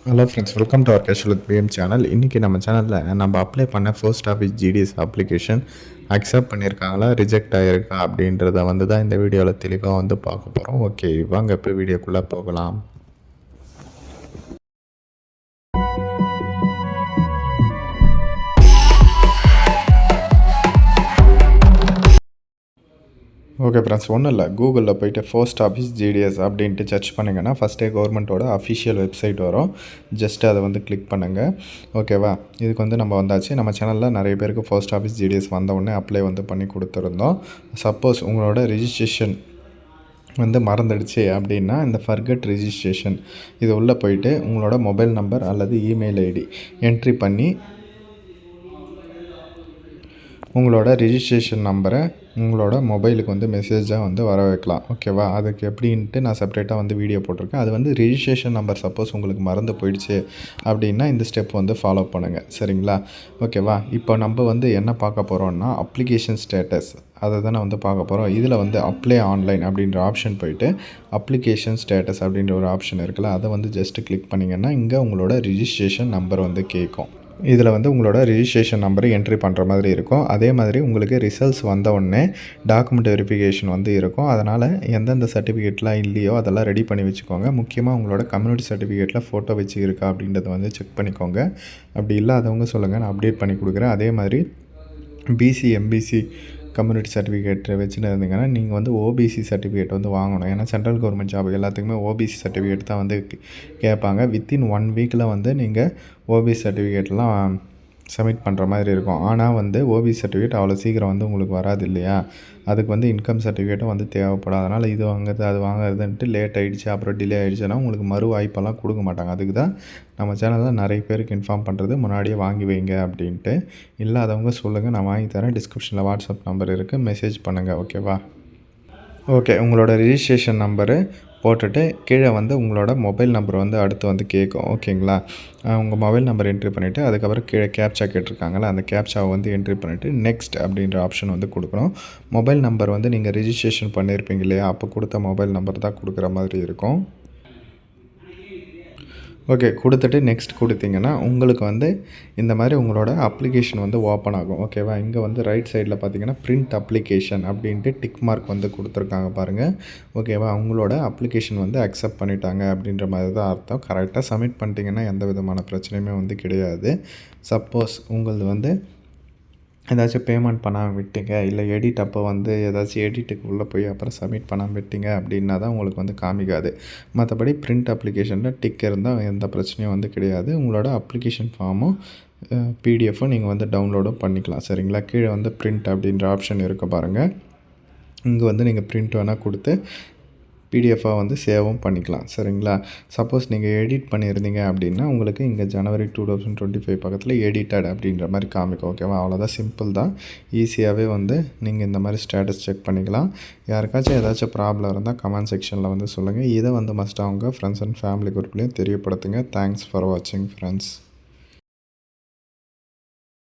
Hello friends, welcome to our casual with PM channel. இன்றைக்கி நம்ம சேனலில் நம்ம அப்ளை பண்ண post office GDS application accept பண்ணியிருக்காங்களா, ரிஜெக்ட் ஆகிருக்கா அப்படின்றத தான் இந்த வீடியோவில் தெளிவாக பார்க்க போகிறோம். ஓகே, வாங்க இப்போ வீடியோக்குள்ளே போகலாம். ஓகே ஃப்ரெண்ட்ஸ், ஒன்றும் இல்லை, கூகுளில் போய்ட்டு போஸ்ட் ஆஃபீஸ் ஜிடிஎஸ் அப்படின்ட்டு சர்ச் பண்ணிங்கன்னா ஃபஸ்ட்டே கவர்மெண்ட்டோட அஃபிஷியல் வெப்சைட் வரும். ஜஸ்ட் அதை கிளிக் பண்ணுங்கள். ஓகேவா, இதுக்கு நம்ம வந்தாச்சு. நம்ம சேனலில் நிறைய பேருக்கு போஸ்ட் ஆஃபீஸ் ஜிடிஎஸ் வந்தவுடனே அப்ளை பண்ணி கொடுத்துருந்தோம். சப்போஸ் உங்களோட ரிஜிஸ்ட்ரேஷன் மறந்துடுச்சு அப்படின்னா இந்த ஃபர்கட் ரிஜிஸ்ட்ரேஷன் இது உள்ளே போயிட்டு உங்களோட மொபைல் நம்பர் அல்லது இமெயில் ஐடி என்ட்ரி பண்ணி உங்களோட ரிஜிஸ்ட்ரேஷன் நம்பரை உங்களோட மொபைலுக்கு மெசேஜாக வர வைக்கலாம். ஓகேவா, அதுக்கு எப்படின்ட்டு நான் செப்பரேட்டாக வீடியோ போட்டிருக்கேன். அது ரிஜிஸ்ட்ரேஷன் நம்பர் சப்போஸ் உங்களுக்கு மறந்து போயிடுச்சு அப்படின்னா இந்த ஸ்டெப் ஃபாலோ பண்ணுங்கள். சரிங்களா? ஓகேவா, இப்போ நம்ம என்ன பார்க்க போகிறோம்னா அப்ளிகேஷன் ஸ்டேட்டஸ் அதை தானே பார்க்க போகிறோம். இதில் அப்ளை ஆன்லைன் அப்படின்ற ஆப்ஷன் போயிட்டு அப்ளிகேஷன் ஸ்டேட்டஸ் அப்படின்ற ஒரு ஆப்ஷன் இருக்குல்ல, அதை ஜஸ்ட்டு கிளிக் பண்ணிங்கன்னா இங்கே உங்களோட ரிஜிஸ்ட்ரேஷன் நம்பர் கேட்கும். இதில் உங்களோட ரிஜிஸ்ட்ரேஷன் நம்பரை என்ட்ரி பண்ணுற மாதிரி இருக்கும். அதே மாதிரி உங்களுக்கு ரிசல்ட்ஸ் வந்த உடனே டாக்குமெண்ட் வெரிஃபிகேஷன் இருக்கும். அதனால் எந்தெந்த சர்டிஃபிகேட்லாம் இல்லையோ அதெல்லாம் ரெடி பண்ணி வச்சுக்கோங்க. முக்கியமாக உங்களோட கம்யூனிட்டி சர்டிஃபிகேட்டில் ஃபோட்டோ வச்சு இருக்கா அப்படின்றத செக் பண்ணிக்கோங்க. அப்படி இல்லாதவங்க சொல்லுங்கள், நான் அப்டேட் பண்ணி கொடுக்குறேன். அதே மாதிரி பிசி எம்பிசி கம்யூனிட்டி சர்டிஃபிகேட் வச்சுன்னு இருந்தீங்கன்னா நீங்கள் ஓபிசி சர்டிஃபிகேட் வாங்கணும். ஏன்னா சென்ட்ரல் கவர்மெண்ட் ஜாப் எல்லாத்துக்குமே ஓபிசி சர்டிஃபிகேட் தான் கேட்பாங்க. வித்தின் 1 வீக்கில் நீங்கள் ஓபிசி சர்டிஃபிகேட்லாம் சப்மிட் பண்ணுற மாதிரி இருக்கும். ஆனால் ஓபிசி சர்டிஃபிகேட் அவ்வளோ சீக்கிரம் உங்களுக்கு வராது இல்லையா? அதுக்கு இன்கம் சர்டிஃபிகேட்டும் தேவைப்படும். அதனால் இது வாங்குறது அது வாங்குறதுன்ட்டு லேட் ஆகிடுச்சு, அப்புறம் டிலே ஆகிடுச்சுன்னா உங்களுக்கு மறு வாய்ப்பெல்லாம் கொடுக்க மாட்டாங்க. அதுக்கு தான் நம்ம சேனலில் நிறைய பேருக்கு இன்ஃபார்ம் பண்ணுறது, முன்னாடியே வாங்கி வைங்க அப்படின்ட்டு. இல்லாதவங்க சொல்லுங்கள், நான் வாங்கி தரேன். டிஸ்கிரிப்ஷனில் வாட்ஸ்அப் நம்பர் இருக்குது, மெசேஜ் பண்ணுங்கள். ஓகேவா? ஓகே, உங்களோட ரிஜிஸ்ட்ரேஷன் நம்பரு போட்டுட்டு கீழே உங்களோட மொபைல் நம்பர் அடுத்து கேட்கும். ஓகேங்களா, உங்கள் மொபைல் நம்பர் என்ட்ரி பண்ணிவிட்டு அதுக்கப்புறம் கீழே கேப்சா கேட்டிருக்காங்களா, அந்த கேப்சாவை என்ட்ரி பண்ணிவிட்டு நெக்ஸ்ட் அப்படின்ற ஆப்ஷன் கொடுக்கணும். மொபைல் நம்பர் நீங்கள் ரிஜிஸ்ட்ரேஷன் பண்ணியிருப்பீங்க இல்லையா, அப்போ கொடுத்த மொபைல் நம்பர் தான் கொடுக்குற மாதிரி இருக்கும். ஓகே, கொடுத்துட்டு நெக்ஸ்ட் கொடுத்தீங்கன்னா உங்களுக்கு இந்த மாதிரி உங்களோட அப்ளிகேஷன் ஓப்பன் ஆகும். ஓகேவா, இங்கே ரைட் சைடில் பார்த்தீங்கன்னா பிரிண்ட் அப்ளிகேஷன் அப்படின்ட்டு டிக் மார்க் கொடுத்துருக்காங்க பாருங்கள். ஓகேவா, உங்களோட அப்ளிகேஷன் அக்செப்ட் பண்ணிட்டாங்க அப்படின்ற மாதிரி தான் அர்த்தம். கரெக்டாக சப்மிட் பண்ணிட்டீங்கன்னா எந்த விதமான பிரச்சனையுமே கிடையாது. சப்போஸ் உங்களது ஏதாச்சும் பேமெண்ட் பண்ணாமல் விட்டீங்க, இல்லை எடிட் அப்போ ஏதாச்சும் எடிட்டுக்கு உள்ளே போய் அப்புறம் சப்மிட் பண்ணாமல் விட்டீங்க அப்படின்னா தான் உங்களுக்கு காமிக்காது. மற்றபடி பிரிண்ட் அப்ளிகேஷனில் டிக் இருந்தால் எந்த பிரச்சனையும் கிடையாது. உங்களோட அப்ளிகேஷன் ஃபார்மும் பிடிஎஃப்பும் நீங்கள் டவுன்லோடும் பண்ணிக்கலாம். சரிங்களா, கீழே பிரிண்ட் அப்படின்ற ஆப்ஷன் இருக்க பாருங்கள். இங்கே நீங்கள் பிரிண்ட் வேணால் கொடுத்து பிடிஎஃபாக சேவும் பண்ணிக்கலாம். சரிங்களா, சப்போஸ் நீங்கள் எடிட் பண்ணியிருந்தீங்க அப்படின்னா உங்களுக்கு இங்கே ஜனவரி 2025 பக்கத்தில் எடிட்டட் அப்படின்ற மாதிரி காமிக்கும். ஓகேவா, அவ்வளோதான், சிம்பிள் தான். ஈஸியாகவே நீங்கள் இந்த மாதிரி ஸ்டேட்டஸ் செக் பண்ணிக்கலாம். யாருக்காச்சும் ஏதாச்சும் ப்ராப்ளம் இருந்தால் கமெண்ட் செக்ஷனில் சொல்லுங்கள். இதை மஸ்ட்டாக அவங்க ஃப்ரெண்ட்ஸ் அண்ட் ஃபேமிலி குரூப்லேயும் தெரியப்படுத்துங்க. தேங்க்ஸ் ஃபார் வாட்சிங் ஃப்ரெண்ட்ஸ்.